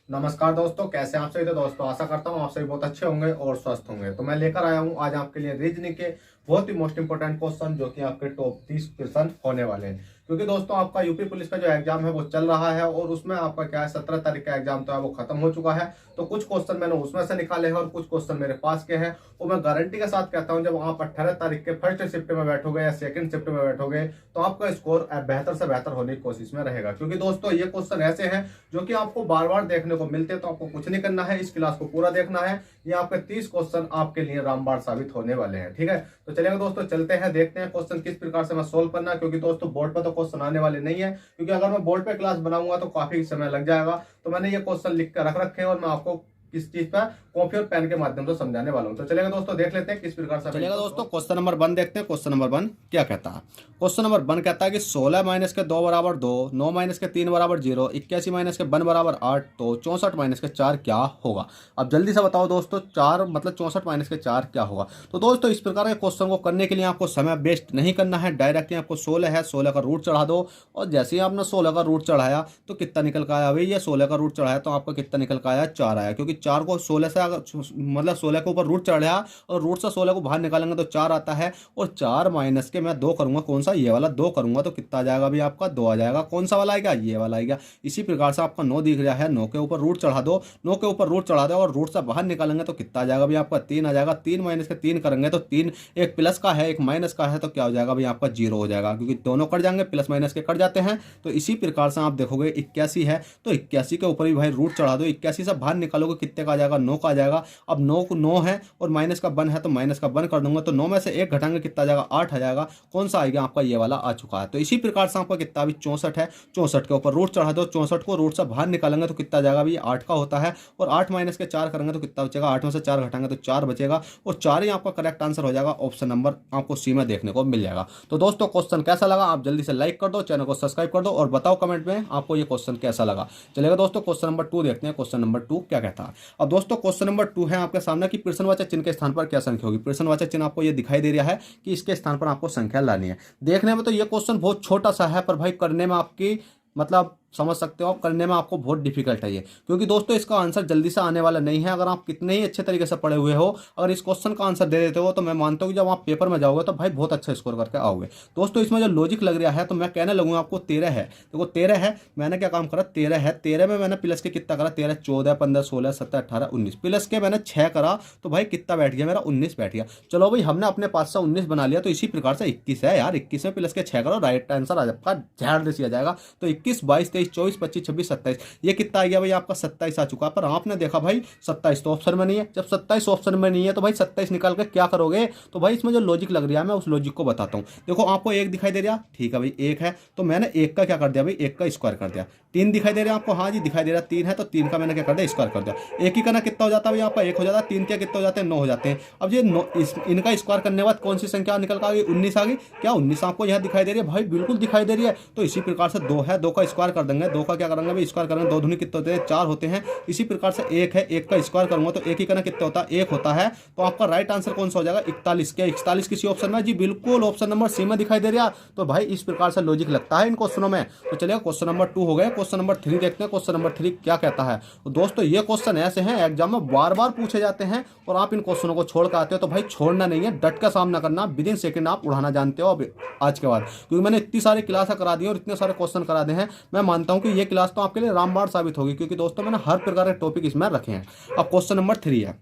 नमस्कार दोस्तों, कैसे हैं आप सभी। तो दोस्तों आशा करता हूँ आप सभी बहुत अच्छे होंगे और स्वस्थ होंगे। तो मैं लेकर आया हूँ आज आपके लिए रीजनिंग के बहुत ही मोस्ट इंपोर्टेंट क्वेश्चन जो कि आपके टॉप 30 क्वेश्चन होने वाले हैं। क्योंकि दोस्तों आपका यूपी पुलिस का जो एग्जाम है वो चल रहा है और उसमें आपका क्या है 17 तारीख का एग्जाम तो है वो खत्म हो चुका है। तो कुछ क्वेश्चन मैंने उसमें से निकाले हैं और कुछ क्वेश्चन मेरे पास के हैं। वो मैं गारंटी के साथ कहता हूँ जब आप 18 तारीख के फर्स्ट शिफ्ट में बैठोगे या सेकंड शिफ्ट में बैठोगे तो आपका स्कोर बेहतर से बेहतर होने की कोशिश में रहेगा। क्योंकि दोस्तों ये क्वेश्चन ऐसे हैं जो कि आपको बार बार देखने को मिलते हैं। तो आपको कुछ नहीं करना है, इस क्लास को पूरा देखना है। ये आपके 30 क्वेश्चन आपके लिए रामबाण साबित होने वाले हैं। ठीक है, तो चलिए दोस्तों चलते हैं, देखते हैं क्वेश्चन किस प्रकार से मैं सोल्व करना है। क्योंकि दोस्तों बोर्ड पर तो क्वेश्चन आने वाले नहीं है, क्योंकि अगर मैं बोर्ड पे क्लास बनाऊंगा तो काफी समय लग जाएगा। तो मैंने ये क्वेश्चन लिख कर रख रखे हैं और मैं आपको किस चीज पर कॉपी और पेन के माध्यम से समझाने वाला हूं। तो चलेगा दोस्तों देख लेते हैं किस प्रकार से चलेगा। दोस्तों क्वेश्चन नंबर 1 देखते हैं। क्वेश्चन नंबर 1 क्या कहता है। क्वेश्चन नंबर 1 कहता है कि 16 माइनस के 2 बराबर 2, 9 माइनस के 3 बराबर 0, 81 माइनस के 1 बराबर 8, तो 64 माइनस के 4 क्या होगा। अब जल्दी से बताओ दोस्तों, 4 मतलब 64 माइनस के 4 क्या होगा। तो दोस्तों इस प्रकार के क्वेश्चन को करने के लिए आपको समय वेस्ट नहीं करना है। डायरेक्टली आपको 16 है, 16 का रूट चढ़ा दो और जैसे ही आपने 16 का रूट चढ़ाया तो कितना निकल का आया भाई, ये 16 का रूट चढ़ाया तो आपका कितना निकल का आया, 4 आया। क्योंकि 4 को 16 से मतलब 16 के ऊपर रूट चढ़ा और रूट से 16 को बाहर निकालेंगे तो 4 आता है। और 4 माइनस के मैं 2 करूंगा, कौन सा, ये वाला 2 करूंगा तो कितना आ जाएगा भाई, आपका 2 आ जाएगा। कौन सा वाला आएगा, ये वाला आएगा। इसी प्रकार से आपका 9 दिख रहा है, 9 के ऊपर रूट चढ़ा दो, 9 के ऊपर रूट चढ़ा दो और रूट से बाहर निकालेंगे तो कितना आ जाएगा भाई, आपका 3 आ जाएगा। 3 माइनस के 3 करेंगे तो 3, एक प्लस का है एक माइनस का है तो क्या हो जाएगा भाई, आपका 0 हो जाएगा। क्योंकि दोनों कट जाएंगे, प्लस माइनस के कट जाते हैं। तो इसी प्रकार से आप देखोगे 81 है तो 81 के ऊपर भी भाई रूट चढ़ा दो। 81 से बाहर निकालोगे कितने का आ जाएगा, 9 का आ जाएगा। अब 9 को 9 है और माइनस का 1 है तो माइनस का 1 कर दूंगा तो 9 में से 1 घटाएंगे कितना आ जाएगा, 8 आ जाएगा। कौन सा आएगा, आपका ये वाला आ चुका है। तो इसी प्रकार से आपका कितना भी 64 है, 64 के ऊपर रूट चढ़ा दो, 64 को रूट से बाहर निकालेंगे तो कितना आ जाएगा भाई, 8 का होता है। और 8 माइनस के 4 करेंगे तो कितना बचेगा, 8 में से 4 घटाएंगे तो 4 बचेगा। और 4 ही आपका करेक्ट आंसर हो जाएगा। ऑप्शन नंबर आपको सी में देखने को मिल जाएगा। तो दोस्तों क्वेश्चन कैसा लगा, आप जल्दी से लाइक कर दो, चैनल को सब्सक्राइब कर दो और बताओ कमेंट में आपको ये क्वेश्चन कैसा लगा। चलेगा दोस्तों क्वेश्चन नंबर 2 देखते हैं। क्वेश्चन नंबर 2 क्या कहता है। अब दोस्तों क्वेश्चन नंबर 2 है आपके सामने कि प्रश्नवाचक चिन्ह के स्थान पर क्या संख्या होगी। प्रश्नवाचक चिन्ह आपको ये दिखाई दे रहा है कि इसके स्थान पर आपको संख्या लानी है। देखने में तो ये क्वेश्चन बहुत छोटा सा है पर भाई करने में आपकी मतलब समझ सकते हो आप, करने में आपको बहुत डिफिकल्ट है ये। क्योंकि दोस्तों इसका आंसर जल्दी से आने वाला नहीं है। अगर आप कितने ही अच्छे तरीके से पढ़े हुए हो, अगर इस क्वेश्चन का आंसर दे देते हो तो मैं मानता हूँ कि जब आप पेपर में जाओगे तो भाई बहुत अच्छा स्कोर करके आओगे। दोस्तों इसमें जो लॉजिक लग रहा है तो मैं कहने लगूंगा आपको 13 है। देखो 13 है, मैंने क्या काम करा, 13 है, 13 में मैंने प्लस के कितना करा, 13, 14, 15, 16, 17, 18, 19, प्लस के मैंने 6 करा तो भाई कितना बैठ गया मेरा, 19 बैठ गया। चलो भाई हमने अपने पास से 19 बना लिया। तो इसी प्रकार से 21 है यार, 21 में प्लस के 6 करो, राइट आंसर आ जाएगा, झाड़ दिया जाएगा। तो 21, 22, 23, 24, 25, 26, 27, ये कितना आ गया भाई, आपका 27 आ चुका है। पर आपने देखा भाई 27 तो ऑप्शन में नहीं है। जब 27 ऑप्शन में नहीं है तो भाई 27 निकाल कर क्या करोगे। तो भाई इसमें जो लॉजिक लग रहा है मैं उस लॉजिक को बताता हूँ। देखो आपको 1 दिखाई दे रहा, ठीक है भाई 1 है तो मैंने 1 का क्या कर दिया भाई, 1 का स्क्वायर कर दिया। 3 दिखाई दे रहा है आपको, हाँ जी दिखाई दे रहा है 3 है तो 3 का मैंने क्या कर दिया, स्क्वायर कर दिया। 1 ही करना कितना हो जाता है भाई, आपका 1 हो जाता है। 3 के कितने हो जाते हैं, 9 हो जाते हैं। अब ये इनका स्क्वायर करने के बाद कौन सी संख्या निकल कर आ गई, 19 आ गई। क्या 19 आपको यहाँ दिखाई दे रही है भाई, बिल्कुल दिखाई दे रही है। तो इसी प्रकार से 2 है, 2 का स्क्वायर कर देंगे। 2 का क्या करेंगे भाई, स्क्वायर करेंगे। 2 दूनी कितने होते हैं, 4 होते हैं। इसी प्रकार से 1 है, 1 का स्क्वायर करूंगा तो 1 ही करना कितना होता है, 1 होता है। तो आपका राइट आंसर कौन सा हो जाएगा, 41। क्या 41 किसी ऑप्शन में, जी बिल्कुल ऑप्शन नंबर सी में दिखाई दे रहा। तो भाई इस प्रकार से लॉजिक लगता है इन क्वेश्चनों में। तो चलिए क्वेश्चन नंबर 2 हो गया। क्वेश्चन नंबर 3 देखते हैं। क्वेश्चन नंबर 3 क्या कहता है। तो दोस्तों ये क्वेश्चन ऐसे हैं एग्जाम में बार बार पूछे जाते हैं और आप इन क्वेश्चनों को छोड़ कर आते हो तो भाई छोड़ना नहीं है, डट का सामना करना। विद इन सेकंड आप उड़ाना जानते हो अब आज के बाद, क्योंकि मैंने इतनी सारी क्लास करा दी और इतने सारे क्वेश्चन करा दे हैं। मैं मानता हूं कि ये क्लास तो आपके लिए रामबाण साबित होगी, क्योंकि दोस्तों मैंने हर प्रकार के टॉपिक इसमें रखे हैं। अब क्वेश्चन नंबर 3 है।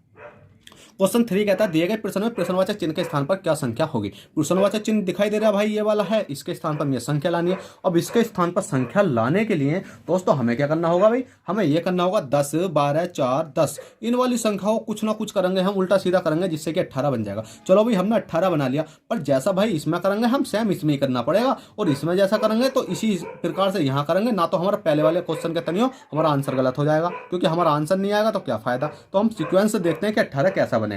क्वेश्चन 3 कहता है दिए गए प्रश्न में प्रश्नवाचक चिन्ह के स्थान पर क्या संख्या होगी। प्रश्नवाचक चिन्ह दिखाई दे रहा है भाई, ये वाला है, इसके स्थान पर मुझे संख्या लानी है। अब इसके स्थान पर संख्या लाने के लिए दोस्तों हमें क्या करना होगा भाई, हमें ये करना होगा 10, 12, 4, 10 इन वाली संख्याओं कुछ ना कुछ करेंगे हम, उल्टा सीधा करेंगे जिससे कि 18 बन जाएगा। चलो भाई हमने 18 बना लिया, पर जैसा भाई इसमें करेंगे हम सेम इसमें ही करना पड़ेगा और इसमें जैसा करेंगे तो इसी प्रकार से यहाँ करेंगे ना। तो हमारा पहले वाले क्वेश्चन के तनियो हमारा आंसर गलत हो जाएगा, क्योंकि हमारा आंसर नहीं आएगा तो क्या फायदा। तो हम सीक्वेंस से देखते हैं कि 18 कैसा बनेगा।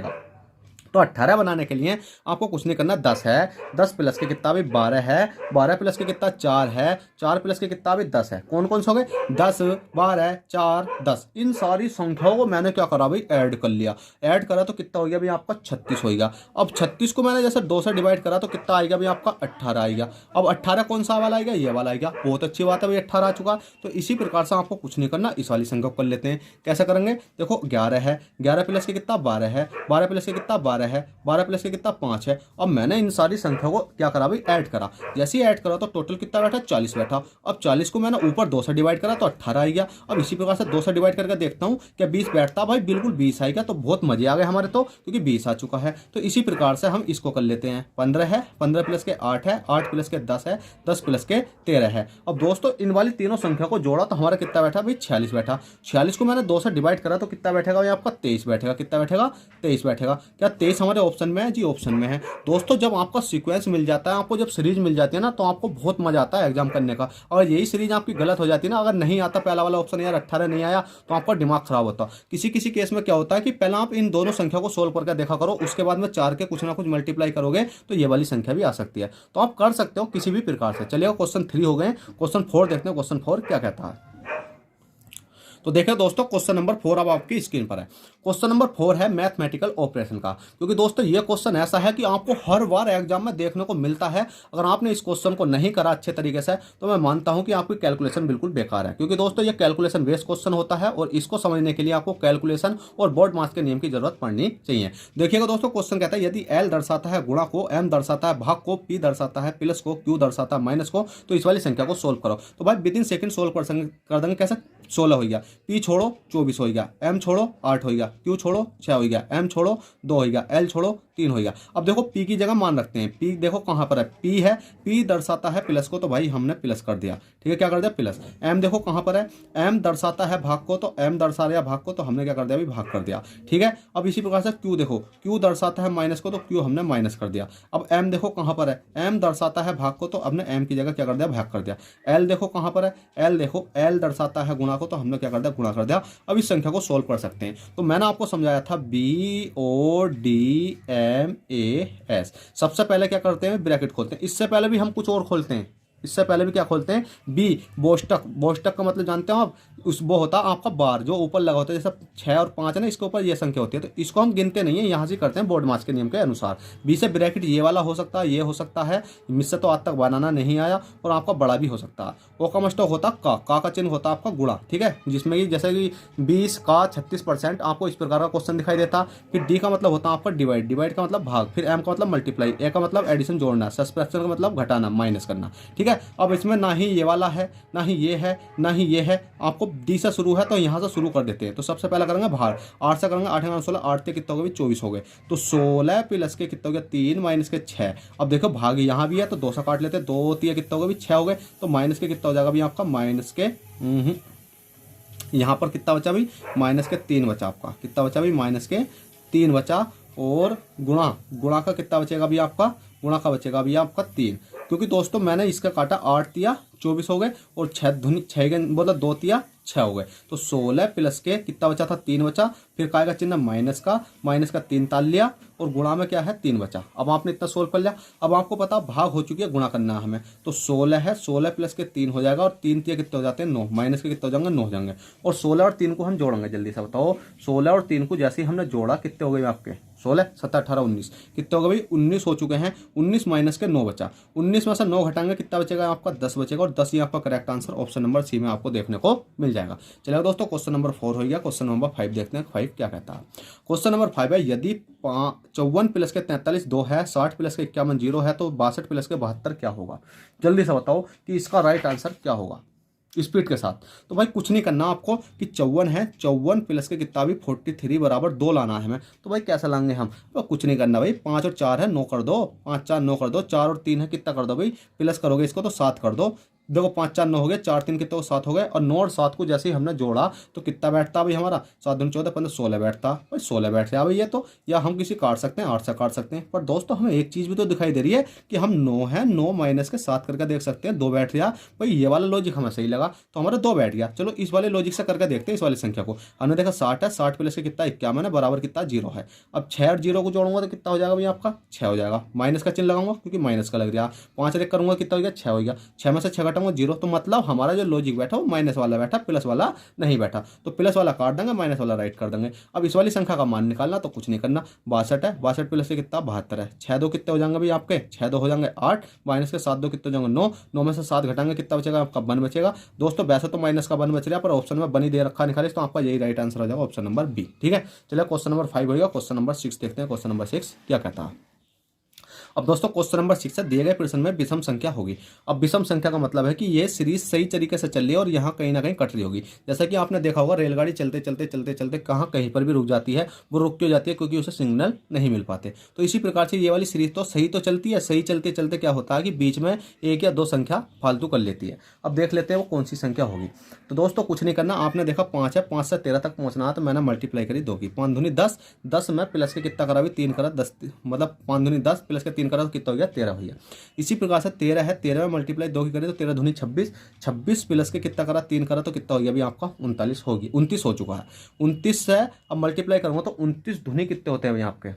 तो 18 बनाने के लिए आपको कुछ नहीं करना, 10 है, 10 प्लस के कितना भी 12 है, 12 प्लस के कितना 4 है, 4 प्लस के कितना भी 10 है। कौन कौन से हो गए? 10, 12, 4, 10। इन सारी संख्याओं को मैंने क्या करा भाई, ऐड कर लिया। ऐड करा तो कितना हो गया भाई आपका 36 होगा। अब 36 को मैंने जैसे 2 से डिवाइड करा तो कितना आएगा भाई आपका 18 आएगा। अब 18 कौन सा वाला आएगा? ये वाला आएगा। बहुत अच्छी बात है भाई, 18 आ चुका। तो इसी प्रकार से आपको कुछ नहीं करना, इस वाली संख्या को कर लेते हैं। कैसे करेंगे? देखो 11 है, 11 प्लस के कितना 12 है, 12 प्लस के कितना 12 है, 12 प्लस के कितना 5 है। अब मैंने इन सारी संख्या को क्या करा भाई, ऐड करा। जैसे ही ऐड करा तो टोटल कितना बैठा? 40 बैठा। अब 40 को मैंने ऊपर 2 से डिवाइड करा तो 18 आ गया। अब इसी प्रकार से 2 से डिवाइड करके देखता हूँ क्या 20 बैठता? भाई बिल्कुल 20 आएगा। तो बहुत मजे आ गए हमारे तो, क्योंकि 20 आ चुका है। तो इसी प्रकार से हम इसको कर लेते हैं। 15 है, 15 प्लस के 8 है, 8 प्लस के 10 है, 10 प्लस के 13 है। अब दोस्तों इन वाली तीनों संख्या को जोड़ा तो हमारा कितना बैठा भाई? 46 बैठा। 46 को मैंने 2 से डिवाइड करा तो कितना बैठेगा भाई आपका? 23 बैठेगा। कितना बैठेगा? 23 बैठेगा। क्या 23 हमारे ऑप्शन में है? जी ऑप्शन में है। दोस्तों जब आपका सीक्वेंस मिल जाता है, आपको जब सीरीज मिल जाती है ना, तो आपको बहुत मजा आता है एग्जाम करने का। और यही सीरीज आपकी गलत हो जाती है ना, अगर नहीं आता पहला वाला ऑप्शन यार 18 नहीं आया, तो आपका दिमाग खराब होता। किसी किसी केस में क्या होता है कि पहले आप इन दोनों संख्या को सोल्व करके देखा करो, उसके बाद में 4 के कुछ ना कुछ मल्टीप्लाई करोगे तो ये वाली संख्या भी आ सकती है। तो आप कर सकते हो किसी भी प्रकार से। चलिए क्वेश्चन 3 हो गए, क्वेश्चन 4 देखते हैं। क्वेश्चन 4 क्या कहता है? तो देखिए दोस्तों क्वेश्चन नंबर 4 अब आपकी स्क्रीन पर है। क्वेश्चन नंबर 4 है मैथमेटिकल ऑपरेशन का। क्योंकि दोस्तों ये क्वेश्चन ऐसा है कि आपको हर बार एग्जाम में देखने को मिलता है। अगर आपने इस क्वेश्चन को नहीं करा अच्छे तरीके से तो मैं मानता हूं कि आपकी कैलकुलेशन बिल्कुल बेकार है। क्योंकि दोस्तों ये कैलकुलेशन बेस्ड क्वेश्चन होता है और इसको समझने के लिए आपको कैलकुलेशन और बोर्ड मार्क्स के नियम की जरूरत पड़नी चाहिए। देखिएगा दोस्तों क्वेश्चन कहता है यदि एल दर्शाता है गुणा को, एम दर्शाता है भाग को, पी दर्शाता है प्लस को, क्यू दर्शाता है माइनस को, तो इस वाली संख्या को सोल्व करो। तो भाई विद इन सेकंड सोल्व कर देंगे। कैसे? 16 हो गया, पी छोड़ो 24 हो गया, एम छोड़ो 8 हो गया, क्यू छोड़ो 6 हो गया, एम छोड़ो 2 हो गया, एल छोड़ो 3 हो गया। अब देखो पी की जगह मान रखते हैं। पी देखो कहां पर है? पी है, पी दर्शाता है प्लस को, तो भाई हमने प्लस कर दिया। ठीक है, क्या कर दिया? प्लस। एम देखो कहां पर है? एम दर्शाता है भाग को, तो एम दर्शा रहा भाग को, तो हमने क्या कर दिया? भाग कर दिया। ठीक है, अब इसी प्रकार से क्यू देखो, क्यू दर्शाता है माइनस को, तो क्यू हमने माइनस कर दिया। अब एम देखो कहां पर है? एम दर्शाता है भाग को, तो हमने एम की जगह क्या कर दिया? भाग कर दिया। एल देखो कहां पर है? एल देखो, एल दर्शाता है गुणा को, तो हमने क्या कर दिया? गुणा कर दिया। अब इस संख्या को सोल्व कर सकते हैं। तो मैंने आपको समझाया था BODMAS। सबसे पहले क्या करते हैं? ब्रैकेट खोलते हैं। इससे पहले भी हम कुछ और खोलते हैं। इससे पहले भी क्या खोलते हैं? बी बोस्टक। बोस्टक का मतलब जानते हो आप? उस वो होता है आपका बार जो ऊपर लगा होता है, जैसे 6 और 5 है ना, इसके ऊपर ये संख्या होती है। तो इसको हम गिनते नहीं है, यहाँ से करते हैं बोर्ड मार्क्स के नियम के अनुसार। बी से ब्रैकेट ये वाला हो सकता है, ये हो सकता है, मुझसे तो आज तक बनाना नहीं आया। और आपका बड़ा भी हो सकता है। ओ का मस्टॉक होता का चिन्ह होता है आपका गुणा। ठीक है, जिसमें कि जैसे कि 20 का 36% आपको इस प्रकार का क्वेश्चन दिखाई देता। फिर डी का मतलब होता है आपका डिवाइड, डिवाइड का मतलब भाग, फिर एम का मतलब मल्टीप्लाई, ए का मतलब एडिशन जोड़ना, सब्सट्रैक्शन का मतलब घटाना माइनस करना। ठीक है, अब इसमें ना ही ये वाला है, ना ही ये है, ना ही ये है। आपको डी से शुरू है तो यहाँ से शुरू कर देते हैं। तो सबसे पहले करेंगे भाग, 8 से करेंगे, 8 16, 8 के कितने हो गए? 24 हो गए। तो 16 प्लस के कितने हो गए? 3 माइनस के 6। अब देखो भाग यहाँ भी है तो 2 से काट लेते हैं। 2 3 कितने हो गए? 6 हो गए। तो माइनस के कितना हो जाएगा भी आपका? माइनस के यहाँ पर कितना बचा भाई? माइनस के 3 बचा आपका। कितना बचा भाई? माइनस के 3 बचा। और गुणा का कितना बचेगा भी आपका? गुणा का बचेगा भी आपका 3। क्योंकि दोस्तों मैंने इसका काटा 8 तिया 24 हो गए, और 6 मतलब 2 तिया 6 हो गए। तो 16 प्लस के कितना बचा था? 3 बचा। फिर काय का चिन्ह माइनस का 3 ताल लिया, और गुणा में क्या है? 3 बचा। अब आपने इतना सोल्व कर लिया। अब आपको पता भाग हो चुकी है, गुणा करना है हमें। तो 16 है, 16 प्लस के 3 हो जाएगा, और 3 तिया कितने हो जाते हैं? 9। माइनस के कितने हो जाएंगे? 9 हो जाएंगे। और 16 और 3 को हम जोड़ेंगे। जल्दी से बताओ, 16 और 3 को जैसे ही हमने जोड़ा कितने हो गए आपके? 16 17 18 19 कितने हो गए भाई? 19 हो चुके हैं। 19 माइनस के 9 बचा। 19 में से 9 घटाएंगे, कितना बचेगा आपका? 10 बचेगा। और 10 ही आपका correct answer option number C में आपको देखने को मिल जाएगा। चलिए दोस्तों क्वेश्चन नंबर 4 हो गया। क्वेश्चन नंबर 5 देखते हैं। 5 क्या कहता है? क्वेश्चन नंबर 5 है यदि 54 प्लस के 43 2 है, 60 प्लस के 51 0 है, तो 62 प्लस के 72 क्या होगा? जल्दी से बताओ कि इसका राइट आंसर क्या होगा स्पीड के साथ। तो भाई कुछ नहीं करना आपको कि 54 है, 54 प्लस के कितना भी 43 बराबर 2 लाना है हमें। तो भाई कैसा लाएंगे हम? तो कुछ नहीं करना भाई, 5 और 4 है 9 कर दो, 5 4 9 कर दो, 4 और 3 है कितना कर दो भाई? प्लस करोगे इसको तो 7 कर दो। देखो 5 4 9 हो गए, 4 3 कितने 7 हो गए, और 9 और 7 को जैसे ही हमने जोड़ा तो कितना बैठता भाई हमारा, 7 दूनी 14 15 16 बैठता भाई, 16 बैठ गया भाई ये तो। या हम किसी काट सकते हैं, 8 से काट सकते हैं। पर दोस्तों हमें एक चीज भी तो दिखाई दे रही है कि हम 9 है, 9 माइनस के 7 करके देख सकते हैं, 2 बैठ गया भाई। ये वाला लॉजिक हमें सही लगा तो हमारा 2 बैठ गया। चलो इस वाले लॉजिक से करके देखते हैं इस वाली संख्या को। हमने देखा 60 है, 60 प्लस के कितना 51 है, बराबर कितना 0 है। अब 6 और 0 को जोड़ूंगा तो कितना हो जाएगा भाई आपका 6 हो जाएगा। माइनस का चिन्ह लगाऊंगा क्योंकि माइनस का लग गया। 5 रेक करूंगा कितना हो गया 6 हो गया। 6 में से 6 घटाऊंगा 0, तो मतलब हमारा जो लॉजिक बैठा वो माइनस वाला बैठा, प्लस वाला नहीं बैठा। तो प्लस वाला काट देंगे, माइनस वाला राइट कर देंगे। अब इस वाली संख्या का मान निकालना तो कुछ नहीं करना, 62 है, 62 प्लस से कितना 72 है। 6 2 कितने हो जाएंगे भाई आपके, 6 2 हो जाएंगे 8, माइनस के 7 2 कितने हो जाएंगे 9, 9 में से 7 घटाएंगे कितना बचेगा आपका 1 बचेगा। दोस्तों वैसे तो माइनस का 1 बच रहा है, पर ऑप्शन में 1 ही दे रखा निकाले, तो आपका यही राइट आंसर हो जाएगा ऑप्शन नंबर बी। ठीक है, चलिए क्वेश्चन नंबर 5 होगा। क्वेश्चन नंबर 6 देखते हैं, क्वेश्चन नंबर 6 क्या कहता है। अब दोस्तों क्वेश्चन नंबर 6 है, दिए गए प्रश्न में विषम संख्या होगी। अब विषम संख्या का मतलब है कि ये सीरीज सही तरीके से चल रही है और यहाँ कहीं ना कहीं कट रही होगी। जैसा कि आपने देखा होगा रेलगाड़ी चलते चलते चलते चलते कहाँ कहीं पर भी रुक जाती है, वो रुक क्यों जाती है, क्योंकि उसे सिग्नल नहीं मिल पाते। तो इसी प्रकार से ये वाली सीरीज तो सही तो चलती है, सही चलते चलते क्या होता है कि बीच में 1 या 2 संख्या फालतू कर लेती है। अब देख लेते हैं वो कौन सी संख्या होगी। तो दोस्तों कुछ नहीं करना, आपने देखा 5 है, 5 से 13 तक पहुंचना है, तो मैंने मल्टीप्लाई करी 2 की, 5 दूनी 10, 10 में प्लस के कितना करा भी 3 करा 10, मतलब 5 दूनी 10 प्लस के 3 करा तो कितना हो गया 13 भैया। इसी प्रकार से 13 है, 13 में मल्टीप्लाई 2 की करें तो 13 दूनी 26, 26 प्लस के कितना करा 3 करा तो कितना हो गया अभी आपका 39 होगी, 29 हो चुका है। 29 से अब मल्टीप्लाई करूंगा तो 29 दूनी कितने होते हैं भैया आपके,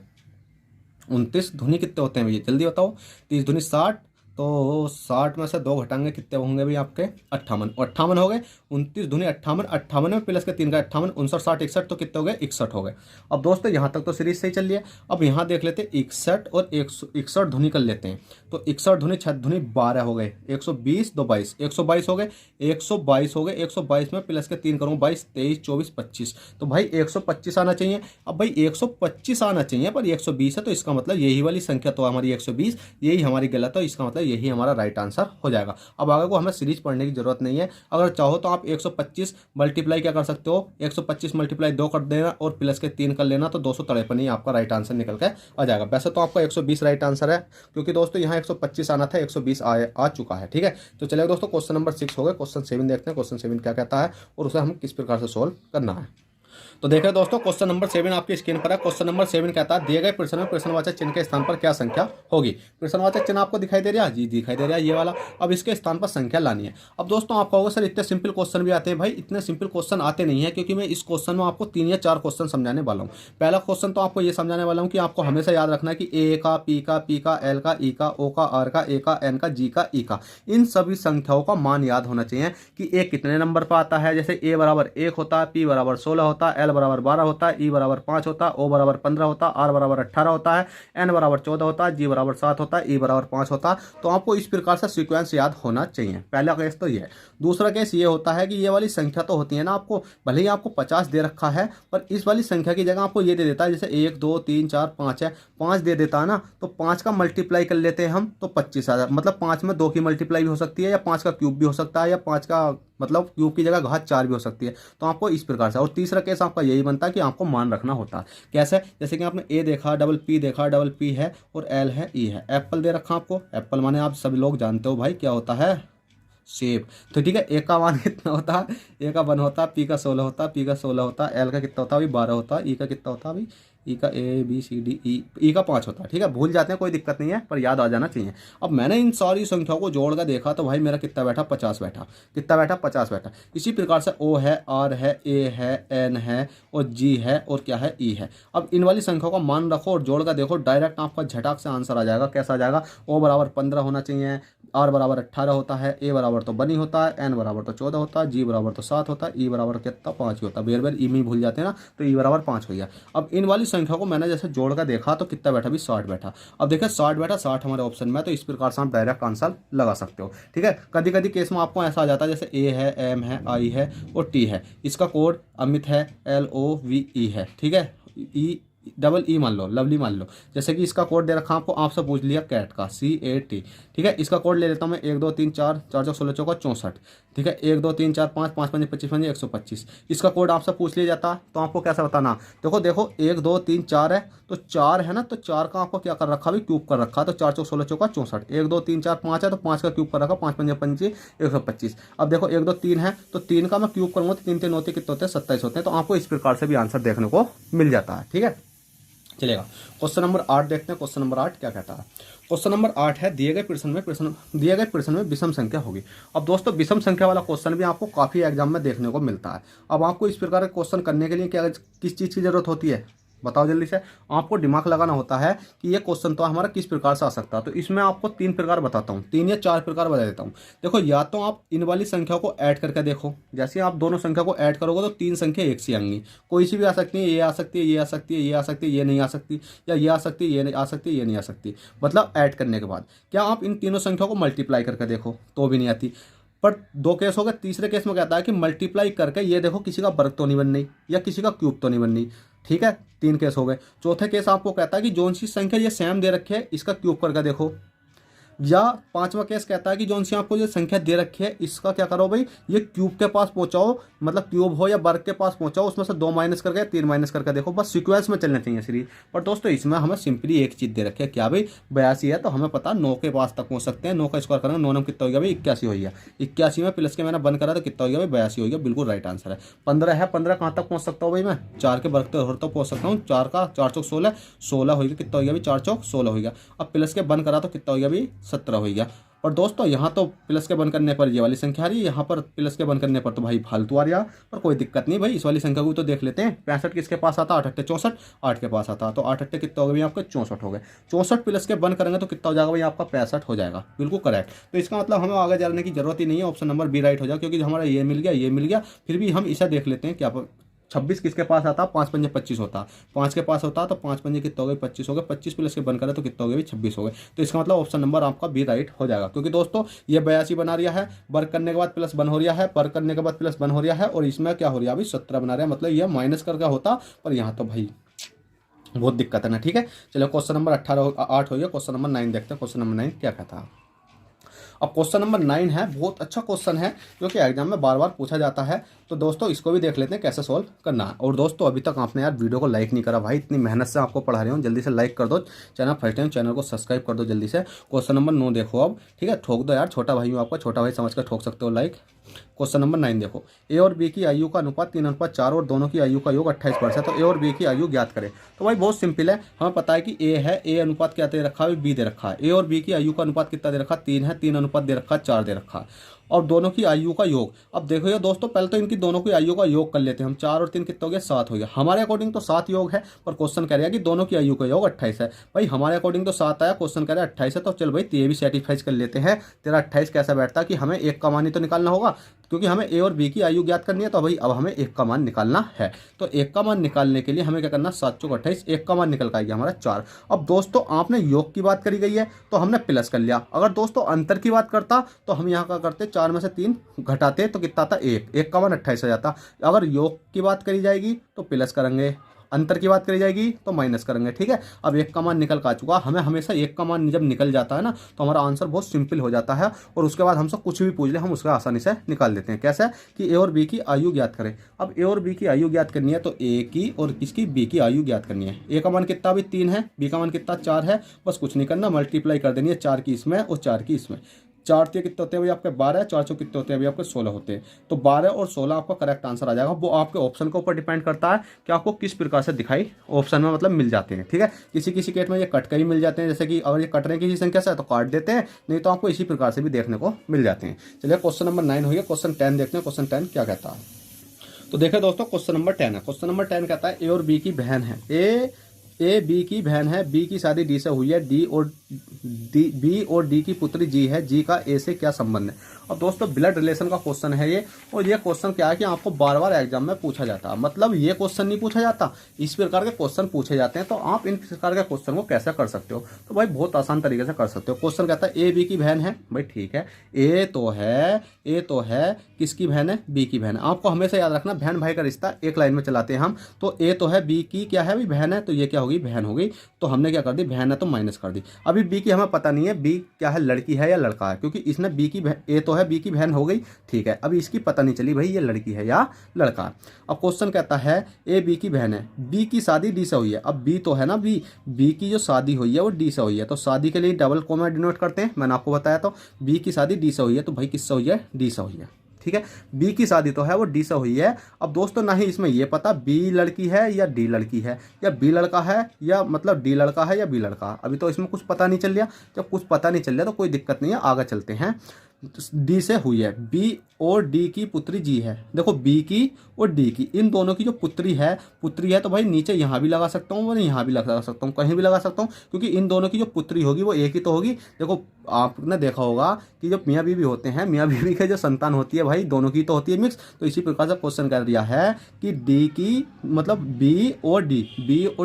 29 दूनी कितने होते हैं भैया जल्दी बताओ। 30 दूनी 60, तो 60 में से 2 घटाएंगे कितने होंगे भाई आपके 58, 58 हो गए। 29 दूनी 58, 58 में प्लस के 3 का 58, 59 60 61, तो कितने हो गए 61 हो गए। अब दोस्तों यहाँ तक तो सीरीज सही चल रही है। अब यहाँ देख लेते हैं 61 और 61 धुनी कर लेते हैं, तो 61 धुनी 6 धुनी 12 हो गए, 120 2 22, 122 हो गए, 122 हो गए। 122 में प्लस के 3 करूँगा 22 23 24 25, तो भाई 125 आना चाहिए। अब भाई 125 आना चाहिए पर 120 है, तो इसका मतलब यही वाली संख्या तो हमारी 120, यही हमारी गलत है, इसका मतलब यही हमारा राइट आंसर हो जाएगा। अब आगे को हमें सीरीज पढ़ने की जरूरत नहीं है। अगर चाहो तो आप 125 मल्टीप्लाई क्या कर सकते हो, 125 मल्टीप्लाई 2 कर देना और प्लस के 3 कर लेना, तो 253 ही आपका राइट आंसर निकल के आ जाएगा। वैसे तो आपका 120 राइट आंसर है, क्योंकि दोस्तों यहाँ 125 आना था, 120 आ चुका है। ठीक है, तो चलिए दोस्तों क्वेश्चन नंबर 6 हो गए। क्वेश्चन 7 देखते हैं, क्वेश्चन 7 क्या कहता है और उसे हम किस प्रकार से सोल्व करना है। तो देखें दोस्तों क्वेश्चन नंबर 7 आपकी स्क्रीन पर है। क्वेश्चन नंबर 7 कहता है दिए गए प्रश्न में प्रश्नवाचक चिन्ह के स्थान पर क्या संख्या होगी। प्रश्नवाचक चिन्ह आपको दिखाई दे रहा है, जी दिखाई दे रहा है ये वाला। अब इसके स्थान पर संख्या लानी है। अब दोस्तों आप कहोगे सर इतने सिंपल क्वेश्चन भी आते हैं, भाई इतने सिंपल क्वेश्चन आते नहीं है, क्योंकि मैं इस क्वेश्चन में आपको 3 या 4 क्वेश्चन समझाने वाला हूँ। पहला क्वेश्चन तो आपको ये समझाने वाला हूँ कि आपको हमेशा याद रखना है कि ए का, पी का, पी का, एल का, ई का, ओ का, आर का, ए का, एन का, जी का, ई का, इन सभी संख्याओं का मान याद होना चाहिए कि ए कितने नंबर पर आता है। जैसे ए बराबर 1 होता है, पी बराबर 16 होता है, एल बराबर 12 होता है, ई बराबर 5 होता है, ओ बराबर 15 होता है, आर बराबर 18 होता है, एन बराबर 14 होता है, जी बराबर 7 होता है, ई बराबर 5 होता है। तो आपको इस प्रकार से सीक्वेंस याद होना चाहिए। पहला केस तो ये है। दूसरा केस ये होता है कि ये वाली संख्या तो होती है ना, आपको भले ही आपको 50 दे रखा है, पर इस वाली संख्या की जगह आपको ये दे देता है, जैसे 1 2 3 4 5 है, 5 दे देता है ना, तो 5 का मल्टीप्लाई कर लेते हैं हम तो 25 आ जाए। मतलब 5 में 2 की मल्टीप्लाई भी हो सकती है, या 5 का क्यूब भी हो सकता है, या 5 का मतलब क्यूब की जगह घात 4 भी हो सकती है। तो आपको इस प्रकार से। और तीसरा केस आपका यही बनता है कि आपको मान रखना होता है। कैसे, जैसे कि आपने ए देखा, डबल पी देखा, डबल पी है और एल है, ई है, एप्पल दे रखा आपको। एप्पल माने आप सभी लोग जानते हो भाई क्या होता है, सेब। तो ठीक है, ए का मान कितना होता है, ए का 1 होता है, पी का 16 होता है, पी का 16 होता है, एल का कितना होता है अभी 12 होता है, ई का कितना होता है अभी, ई का ए बी सी डी ई का 5 होता है। ठीक है, भूल जाते हैं कोई दिक्कत नहीं है, पर याद आ जाना चाहिए। अब मैंने इन सारी संख्याओं को जोड़ कर देखा तो भाई मेरा कितना बैठा 50 बैठा। कितना बैठा 50 बैठा। इसी प्रकार से ओ है, आर है, ए है, एन है और जी है और क्या है, ई है। अब इन वाली संख्याओं का मान रखो और जोड़ कर देखो, डायरेक्ट आपका झटाक से आंसर आ जाएगा। कैसा आ जाएगा, ओ बराबर 15 होना चाहिए, आर बराबर 18 होता है, ए बराबर तो 1 ही होता है, एन बराबर तो 14 होता है, जी बराबर तो 7 होता है, ई बराबर कितना 5 ही होता है। बेर बेर ई में भूल जाते हैं ना, तो ई बराबर 5 हो गया। अब इन वाली संख्या को मैंने जैसे जोड़ कर देखा तो कितना बैठा भी 60 बैठा। अब देखिए 60 बैठा, 60 हमारे ऑप्शन में, तो इस प्रकार से आप डायरेक्ट आंसर लगा सकते हो। ठीक है, कभी कभी केस में आपको ऐसा आ जाता है जैसे ए है, एम है, आई है और टी है, इसका कोड अमित है, LOVE है। ठीक है, ई डबल ई मान लो, लवली मान लो। जैसे कि इसका कोड दे रखा आपको, आपसे पूछ लिया कैट का, CAT, ठीक है। इसका कोड ले लेता हूँ मैं 1 2 3 4, 4 चौक 16 चौका 64, ठीक है। 1 2 3 4 5, 5 5 25 5 125। इसका कोड आपसे पूछ लिया जाता तो आपको कैसा बताना, देखो देखो 1 2 3 4 है, तो 4 है ना, तो 4 का आपको क्या कर रखा है, क्यूब कर रखा है, तो 4 चौक 16 चौका 64। 1 2 3 4 5 है, तो 5 का क्यूब कर रखा, 5 5 25 125। अब देखो 1 2 3 है, तो 3 का मैं क्यूब करूंगा तो 3 3 होते कितने होते हैं, 27 होते हैं। तो आपको इस प्रकार से भी आंसर देखने को मिल जाता है, ठीक है। चलेगा, क्वेश्चन नंबर 8 देखते हैं। क्वेश्चन नंबर 8 क्या कहता है। क्वेश्चन नंबर 8 है, दिए गए प्रश्न में विषम संख्या होगी। अब दोस्तों विषम संख्या वाला क्वेश्चन भी आपको काफी एग्जाम में देखने को मिलता है। अब आपको इस प्रकार के क्वेश्चन करने के लिए क्या किस चीज की जरूरत होती है, बताओ जल्दी से। आपको दिमाग लगाना होता है कि ये क्वेश्चन तो हमारा किस प्रकार से आ सकता है। तो इसमें आपको 3 प्रकार बताता हूँ, 3 या 4 प्रकार बता देता हूँ। देखो, या तो आप इन वाली संख्या को ऐड करके देखो, जैसे आप दोनों संख्या को ऐड करोगे तो 3 संख्या एक सी आएंगी, कोई सी भी आ सकती है, ये आ सकती है, ये आ सकती है, ये आ सकती है, ये नहीं आ सकती, या ये आ सकती है, ये नहीं आ सकती, ये नहीं आ सकती। मतलब ऐड करने के बाद क्या आप इन तीनों संख्या को मल्टीप्लाई करके देखो तो भी नहीं आती। पर 2 केस हो गए। तीसरे केस में कहता है कि मल्टीप्लाई करके ये देखो किसी का वर्ग तो नहीं बन रही या किसी का क्यूब तो नहीं बन रही, ठीक है। 3 केस हो गए। चौथे केस आपको कहता है कि जोन सी संख्या ये सेम दे रखी है इसका क्यूब करके देखो, या 5वां केस कहता है कि जोन सी आपको जो संख्या दे रखी है इसका क्या करो भाई, ये क्यूब के पास पहुंचाओ, मतलब क्यूब हो या वर्ग के पास पहुंचाओ, उसमें से 2 माइनस करके 3 माइनस करके देखो। बस सीक्वेंस में चलना चाहिए सीरीज। पर दोस्तों इसमें हमें सिंपली एक चीज दे रखी है, क्या भाई, 82 है, तो हमें पता 9 के पास तक पहुंच सकते हैं। 9 का स्क्वायर करेंगे, 9 में कितना हो गया भाई, 81 हो गया। 81 में प्लस के मैंने बंद करा तो कितना हो गया भाई, 82 हो गया। बिल्कुल राइट आंसर है। 15 है, 15 कहाँ तक पहुंच सकता हूँ भाई मैं, 4 के वर्ग तो पहुंच सकता हूँ। 4 का 4 चौक 16, 16 हो गया, कितना हो गया भाई, 4 चौक 16 हो गया। अब प्लस के बंद करा तो कितना हो गया भाई, 17 हो गया। और दोस्तों यहाँ तो प्लस के बंद करने पर ये वाली संख्या आ रही है, यहाँ पर प्लस के बंद करने पर तो भाई फालतू आ रहा, पर कोई दिक्कत नहीं भाई, इस वाली संख्या को तो देख लेते हैं। 65 किसके पास आता, 8 8 64, 8 के पास आता, तो 8 8 कितना हो गया भाई आपके, 64 हो गए। 64 प्लस के बंद करेंगे तो कितना हो जाएगा भाई आपका, 65 हो जाएगा। बिल्कुल करेक्ट। तो इसका मतलब हमें आगे जाने की जरूरत ही नहीं है, ऑप्शन नंबर बी राइट हो जाएगा, क्योंकि हमारा ये मिल गया, ये मिल गया। फिर भी हम इसे देख लेते हैं क्या 26 किसके पास आता, 5 पंजे 25 होता, 5 के पास होता, तो 5 पंजे कितना हो गए, 25 हो गए। 25 प्लस के बन करे तो कितना हो गया, 26 हो गए। तो इसका मतलब ऑप्शन नंबर आपका बी राइट हो जाएगा, क्योंकि दोस्तों ये 82 बना रहा है, वर्ग करने के बाद प्लस बन हो रहा है, वर्ग करने के बाद प्लस बन हो रहा है, और इसमें क्या हो रहा है अभी 17 बना रहा है, मतलब ये माइनस करके होता, पर यहाँ तो भाई बहुत दिक्कत है ना, ठीक है। चलो क्वेश्चन नंबर 8 हो गया। क्वेश्चन नंबर 9 देखते हैं। क्वेश्चन नंबर 9 क्या कहता है। अब क्वेश्चन नंबर 9 है, बहुत अच्छा क्वेश्चन है, जो कि एग्जाम में बार बार पूछा जाता है। तो दोस्तों इसको भी देख लेते हैं कैसे सॉल्व करना है। और दोस्तों अभी तक आपने यार वीडियो को लाइक नहीं करा भाई, इतनी मेहनत से आपको पढ़ा रही हूँ, जल्दी से लाइक कर दो। चैनल फर्स्ट टाइम, चैनल को सब्सक्राइब कर दो जल्दी से। क्वेश्चन नंबर 9 देखो अब, ठीक है। ठोक दो यार, छोटा भाई हूँ आपका, छोटा भाई समझ कर ठोक सकते हो लाइक। क्वेश्चन नंबर 9 देखो, ए और बी की आयु का अनुपात 3:4 और दोनों की आयु का योग 28 वर्ष है, तो ए और बी की आयु ज्ञात करें। तो भाई बहुत सिंपल है, हमें पता है कि ए है, ए अनुपात क्या दे रखा है, बी दे रखा है। ए और बी की आयु का अनुपात कितना दे रखा है, 3 है, 3 अनुपात दे रखा है, 4 दे रखा है। और दोनों की आयु का योग, अब देखो ये दोस्तों पहले तो इनकी दोनों की आयु का योग कर लेते हैं हम। 4 और 3 कितना हो गया, 7 हो गया। हमारे अकॉर्डिंग तो 7 योग है, पर क्वेश्चन कह रहा है कि दोनों की आयु का योग 28 है। भाई हमारे अकॉर्डिंग तो 7 आया, क्वेश्चन कह रहा है 28 है, तो चल भाई ये भी सेटिस्फाइज कर लेते हैं। तेरा 28 कैसा बैठता है कि हमें एक का मान ही तो निकालना होगा, क्योंकि हमें ए और बी की आयु ज्ञात करनी है। तो भाई अब हमें एक का मान निकालना है, तो एक का मान निकालने के लिए हमें क्या करना, 7 चौक 28, एक का मान निकल का आएगा हमारा 4। अब दोस्तों आपने योग की बात करी गई है तो हमने प्लस कर लिया। अगर दोस्तों अंतर की बात करता तो हम यहाँ का करते, 4 में से 3 घटाते तो कितना था, एक का मान 28 हो जाता। अगर योग की बात करी जाएगी तो प्लस करेंगे, अंतर की बात करी जाएगी तो माइनस करेंगे, ठीक है। अब एक का मान निकल का चुका, हमें हमेशा एक का मान जब निकल जाता है ना तो हमारा आंसर बहुत सिंपल हो जाता है। और उसके बाद हमसे कुछ भी पूछ ले हम उसका आसानी से निकाल देते हैं। कैसे कि ए और बी की आयु ज्ञात करें। अब ए और बी की आयु ज्ञात करनी है तो ए की और किसकी, बी की आयु ज्ञात करनी है। ए का मान कितना भी 3 है, बी का मान कितना 4 है, बस कुछ नहीं करना, मल्टीप्लाई कर देनी है 4 की इसमें और 4 की इसमें। 4 कितने होते हैं भाई आपके 12, 4 कितने होते हैं भाई आपके 16 होते हैं। तो 12 और 16 आपका करेक्ट आंसर आ जाएगा। वो आपके ऑप्शन के ऊपर डिपेंड करता है कि आपको किस प्रकार से दिखाई ऑप्शन में मतलब मिल जाते हैं, ठीक है। किसी किसी केस में ये कट कर ही मिल जाते हैं, जैसे कि अगर ये कट रहे हैं किसी संख्या से तो काट देते हैं, नहीं तो आपको इसी प्रकार से भी देखने को मिल जाते हैं। चलिए क्वेश्चन नंबर 9 हो गया। क्वेश्चन 10 देखते हैं। क्वेश्चन 10 क्या कहता है। तो देखिए दोस्तों क्वेश्चन नंबर 10 है। क्वेश्चन नंबर 10 कहता है ए और बी की बहन है, ए बी की बहन है, बी की शादी डी से हुई है, डी और बी और डी की पुत्री जी है, जी का ए से क्या संबंध है। अब दोस्तों ब्लड रिलेशन का क्वेश्चन है ये, और ये क्वेश्चन क्या है कि आपको बार बार एग्जाम में पूछा जाता है, मतलब ये क्वेश्चन नहीं पूछा जाता, इस प्रकार के क्वेश्चन पूछे जाते हैं। तो आप इन प्रकार के क्वेश्चन को कैसे कर सकते हो, तो भाई बहुत आसान तरीके से कर सकते हो। क्वेश्चन कहता है ए बी की बहन है, भाई ठीक है, ए तो है किसकी बहन है, बी की बहन है। आपको हमेशा याद रखना बहन भाई का रिश्ता एक लाइन में चलाते हैं हम। तो ए तो है, बी की क्या है, भी बहन है, तो ये क्या होगी, बहन होगी। तो हमने क्या कर दी, बहन है तो माइनस कर दी। अभी बी की हमें पता नहीं है, बी क्या है, लड़की है या लड़का है, क्योंकि इसने बी की ए तो है, बी की बहन हो गई, ठीक है। अभी इसकी पता नहीं चली भाई ये लड़की है या लड़का है। अब क्वेश्चन कहता है ए बी की बहन है, बी की शादी डी से हुई है। अब बी तो है ना, बी की जो शादी हुई है वो डी से हुई है, तो शादी के लिए डबल कोमा डिनोट करते हैं, मैंने आपको बताया। तो बी की शादी डी से हुई है, तो भाई किससे हुई है, डी से हुई है, ठीक है। बी की शादी तो है वो डी से हुई है। अब दोस्तों ना ही इसमें ये पता बी लड़की है या डी लड़की है, या बी लड़का है या मतलब डी लड़का है या बी लड़का। अभी तो इसमें कुछ पता नहीं चल रहा। जब कुछ पता नहीं चल रहा तो कोई दिक्कत नहीं है, आगे चलते हैं। डी से हुई है, बी और डी की पुत्री जी है। देखो बी की और डी की, इन दोनों की जो पुत्री है तो भाई नीचे यहाँ भी लगा सकता हूँ और यहाँ भी लगा सकता हूँ, कहीं भी लगा सकता हूँ, क्योंकि इन दोनों की जो पुत्री होगी वो एक ही तो होगी। देखो आपने देखा होगा कि जो मियाँ बीवी होते हैं, मियाँ बीवी के जो संतान होती है भाई दोनों की तो होती है मिक्स। तो इसी प्रकार से क्वेश्चन कर दिया है कि डी की मतलब बी और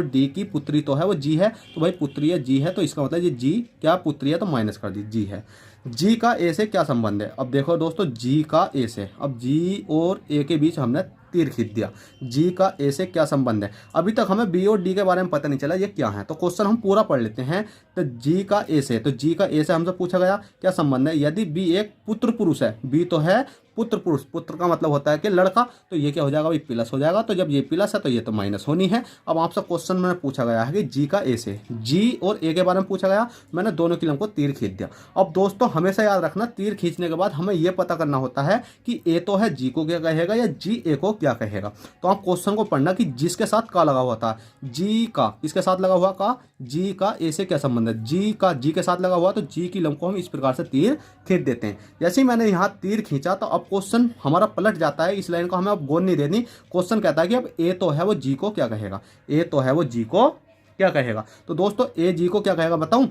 डी की पुत्री तो है वो जी है, तो भाई पुत्री है जी है, तो इसका मतलब ये जी क्या पुत्री है, तो माइनस कर दी, जी है। जी का ए से क्या संबंध है। अब देखो दोस्तों जी का ए से, अब जी और ए के बीच हमने तीर खींच दिया, जी का ए से क्या संबंध है। अभी तक हमें बी और डी के बारे में पता नहीं चला ये क्या है, तो क्वेश्चन हम पूरा पढ़ लेते हैं। तो जी का ए से, तो जी का ए से हमसे पूछा गया क्या संबंध है। यदि बी एक पुत्र पुरुष है, बी तो है पुत्र पुरुष, पुत्र का मतलब होता है कि लड़का, तो ये क्या हो जाएगा भाई, प्लस हो जाएगा। तो जब ये प्लस है तो ये तो माइनस होनी है। अब आपसे क्वेश्चन में पूछा गया है कि जी का ए से, जी और ए के बारे में पूछा गया, मैंने दोनों की लंब को तीर खींच दिया। अब दोस्तों हमेशा याद रखना, तीर खींचने के बाद हमें यह पता करना होता है कि ए तो है, जी को क्या कहेगा या जी ए को क्या कहेगा। तो आप क्वेश्चन को पढ़ना कि जिसके साथ का लगा हुआ था, जी का इसके साथ लगा हुआ का, जी का ए से क्या संबंध है, जी का जी के साथ लगा हुआ, तो जी की लंब को हम इस प्रकार से तीर खींच देते हैं। जैसे ही मैंने यहाँ तीर खींचा तो अब क्वेश्चन हमारा पलट जाता है, इस लाइन को हमें अब गौर नहीं देनी। क्वेश्चन कहता है कि अब ए तो है वो जी को क्या कहेगा, ए तो है वो जी को क्या कहेगा। तो दोस्तों ए जी को क्या कहेगा बताऊं।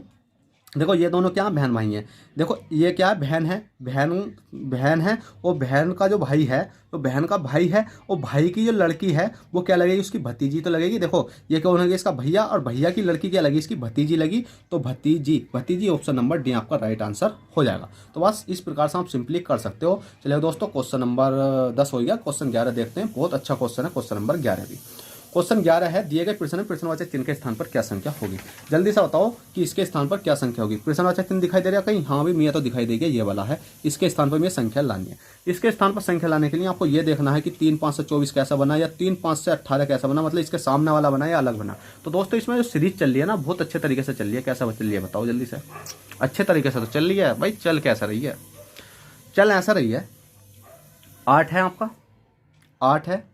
देखो ये दोनों क्या बहन भाई हैं। देखो ये क्या बहन है, बहन है, और बहन का जो भाई है, तो बहन का भाई है, और भाई की जो लड़की है वो क्या लगेगी, उसकी भतीजी तो लगेगी। देखो ये क्या होगा, इसका भैया, और भैया की लड़की क्या लगी, इसकी भतीजी लगी, तो भतीजी ऑप्शन नंबर डी आपका राइट आंसर हो जाएगा। तो बस इस प्रकार से आप सिंपली कर सकते हो। चलिए दोस्तों क्वेश्चन नंबर 10 हो गया, क्वेश्चन 11 देखते हैं। बहुत अच्छा क्वेश्चन है क्वेश्चन नंबर 11 भी। क्वेश्चन 11 है, दिए गए प्रश्नवाचक चिन्ह के स्थान पर क्या संख्या होगी। जल्दी से बताओ कि इसके स्थान पर क्या संख्या होगी। प्रश्नवाचक चिन्ह दिखाई दे रहा है कहीं, हाँ भी मियाँ तो दिखाई देगी, ये वाला है। इसके स्थान पर मुझे संख्या लानी है। इसके स्थान पर संख्या लाने के लिए आपको ये देखना है कि 3 5 से 24 कैसा बना, या 3 5 से 18 कैसा बना, मतलब इसके सामने वाला बना या अलग बना। तो दोस्तों इसमें जो सीरीज चल रही है ना, बहुत अच्छे तरीके से चल रही है। कैसा चल रही है बताओ जल्दी से। अच्छे तरीके से तो चल रही है भाई। चल कैसा रही है, चल ऐसा रही है। 8 है आपका, 8 है,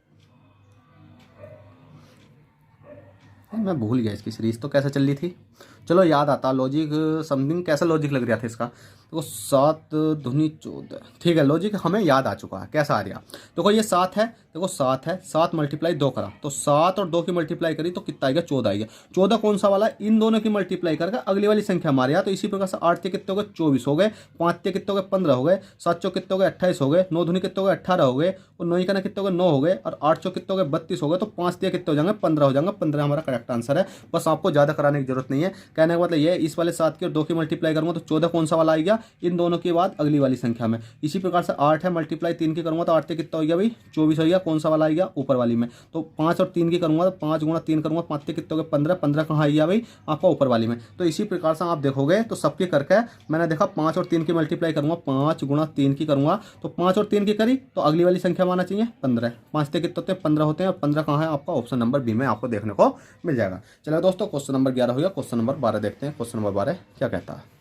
मैं भूल गया इसकी सीरीज तो कैसे चल रही थी। चलो याद आता, लॉजिक समथिंग कैसा लॉजिक लग रहा था इसका। देखो 7 दूनी 14, ठीक है, लॉजिक हमें याद आ चुका है कैसा आ रहा। देखो ये 7 है, देखो 7 है, 7 मल्टीप्लाई 2 करा तो 7 और 2 की मल्टीप्लाई करी तो कितना आएगा, 14 आएगा। 14 कौन सा वाला, इन दोनों की मल्टीप्लाई करके अगली वाली संख्या हमारे यहाँ। तो इसी प्रकार से 8 के कितने हो गए, 24 हो गए, 5 के कितने हो गए, 15 हो गए, 7 चौ कितने हो गए, 28 हो गए, 9 दूनी कितने हो गए, 18 हो गए, और 9 का कितने हो गए, 9 हो गए, और 8 चौ कितने हो गए, 32 हो गए। तो 5 दिया कितने हो जाएंगे, 15 हो जाएंगे। 15 हमारा करेक्ट आंसर है। बस आपको ज़्यादा कराने की जरूरत नहीं है। कहने का मतलब ये, इस वाले 7 की और 2 की मल्टीप्लाई करूँगा तो 14 कौन सा वाला आ गया, इन दोनों के बाद अगली वाली संख्या में। इसी प्रकार से 8 है, मल्टीप्लाई 3 की करूँगा तो 8 से कितना हो गया भाई, 24 हो गया। कौन सा वाला आ गया, ऊपर वाली में। तो 5 और 3 की करूँगा तो 5 गुणा 3 करूँगा, 5 से कितने हो गए, 15। 15 कहाँ आ गया भाई, आपका ऊपर वाली में। तो इसी प्रकार से आप देखोगे तो सबके करके मैंने देखा 5 और 3 की मल्टीप्लाई करूँगा, 5 गुणा 3 की करूँगा तो 5 और 3 की करी तो अगली वाली संख्या में आना चाहिए 15। 5 से कितने होते हैं, 15 होते हैं, और 15 कहाँ है आपका, ऑप्शन नंबर बी में आपको देखने को मिल जाएगा। चलो दोस्तों क्वेश्चन नंबर 11 हो गया। क्वेश्चन नंबर 12 देखते हैं। क्वेश्चन नंबर 12 क्या कहता है।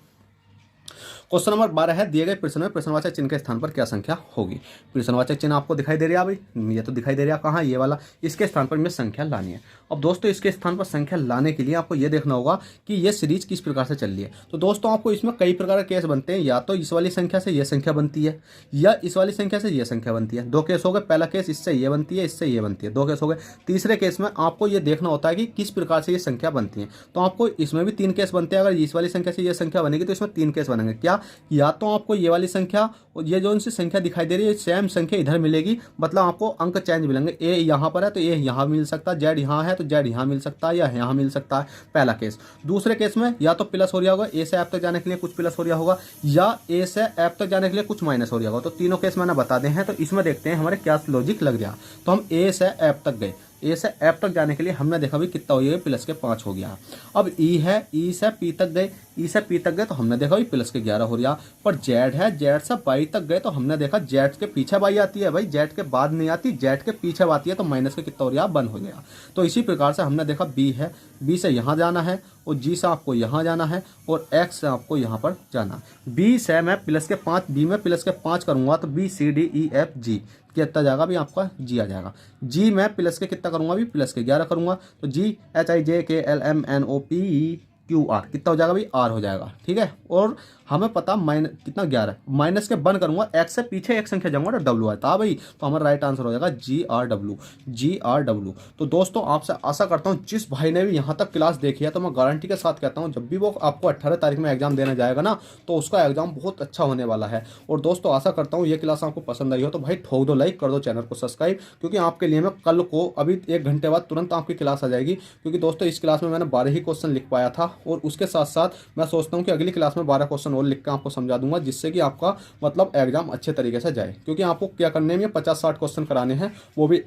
क्वेश्चन नंबर 12 है, दिए गए प्रश्न में प्रश्नवाचक चिन्ह के स्थान पर क्या संख्या होगी। प्रश्नवाचक चिन्ह आपको दिखाई दे रहा है भाई, ये तो दिखाई दे रहा है कहाँ, ये वाला, इसके स्थान पर हमें संख्या लानी है। अब दोस्तों इसके स्थान पर संख्या लाने के लिए आपको ये देखना होगा कि ये सीरीज किस प्रकार से चल रही है। तो दोस्तों आपको इसमें कई प्रकार के केस बनते हैं, या तो इस वाली संख्या से ये संख्या बनती है, या इस वाली संख्या से ये संख्या बनती है। दो केस हो गए, पहला केस इससे ये बनती है, इससे ये बनती है, दो केस हो गए। तीसरे केस में आपको ये देखना होता है कि किस प्रकार से ये संख्या बनती है। तो आपको इसमें भी 3 केस बनते हैं। अगर इस वाली संख्या से ये संख्या बनेगी तो इसमें 3 केस बनेंगे। क्या, या तो आपको ये वाली संख्या और ये जो इनसे संख्या दिखाई दे रही है सेम संख्या इधर मिलेगी, मतलब आपको अंक चेंज मिलेंगे। ए यहाँ पर है तो ए यहाँ मिल सकता है, जेड यहाँ है तो जेड यहाँ मिल सकता है, या यहाँ मिल सकता है, पहला केस। दूसरे केस में या तो प्लस हो रहा होगा, ए से एफ तक जाने के लिए कुछ प्लस हो रहा होगा, या ए से एफ तक जाने के लिए कुछ माइनस हो रहा होगा। तो तीनों केस मैंने बता दें हैं। तो इसमें देखते हैं हमारे क्या लॉजिक लग गया। तो हम ए से एफ तक गए, ए से एफ तक जाने के लिए हमने देखा भी कितना हो गया, प्लस के 5 हो गया। अब ई है, ई से पी तक गए, ई से पी तक गए तो हमने देखा भी प्लस के 11 हो रहा। पर जेड है, जेड से वाई तक गए तो हमने देखा जेड के पीछे वाई आती है भाई, जेड के बाद नहीं आती, जेड के पीछे आती है, तो माइनस के कितना हो रहा, 1 हो गया। तो इसी प्रकार से हमने देखा बी है, बी से यहाँ जाना है और जी से आपको यहाँ जाना है और एक्स से आपको यहाँ पर जाना है। बी से मैं प्लस के 5, बी में प्लस के 5 करूँगा तो B C D E F G कितना जाएगा भी आपका जी आ जाएगा। जी मैं प्लस के कितना करूँगा भी, प्लस के 11 करूँगा तो जी H I J K L M N O P E Q R कितना हो जाएगा भाई, आर हो जाएगा। ठीक है, और हमें पता माइनस कितना 11, माइनस के 1 करूंगा, एक्स से पीछे एक संख्या जाऊंगा तो डब्ल्यू आता है भाई, तो हमारा राइट आंसर हो जाएगा जी आर डब्ल्यू, जी आर डब्ल्यू। तो दोस्तों आपसे आशा करता हूं जिस भाई ने भी यहाँ तक क्लास देखी है तो मैं गारंटी के साथ कहता हूँ जब भी वो आपको 18 तारीख में एग्जाम देने जाएगा ना तो उसका एग्जाम बहुत अच्छा होने वाला है। और दोस्तों आशा करता हूँ ये क्लास आपको पसंद आई हो तो भाई ठोक दो लाइक, कर दो चैनल को सब्सक्राइब, क्योंकि आपके लिए मैं कल को अभी 1 घंटे बाद तुरंत आपकी क्लास आ जाएगी। क्योंकि दोस्तों इस क्लास में मैंने 12 ही क्वेश्चन लिख पाया था और उसके साथ साथ मैं सोचता हूँ कि अगली क्लास में 12 क्वेश्चन और लिख कर आपको समझा दूंगा, जिससे कि आपका मतलब एग्जाम अच्छे तरीके से जाए। क्योंकि आपको क्या करने में 50-60 क्वेश्चन कराने हैं, वो भी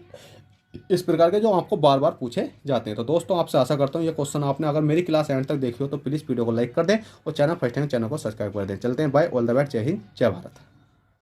इस प्रकार के जो आपको बार बार पूछे जाते हैं। तो दोस्तों आपसे आशा करता हूँ ये क्वेश्चन आपने अगर मेरी क्लास एंड तक देखी हो तो प्लीज़ वीडियो को लाइक कर दें और चैनल फर्स्ट टाइम चैनल को सब्सक्राइब कर दें। चलते हैं, बाय, ऑल द बेस्ट, जय हिंद, जय भारत।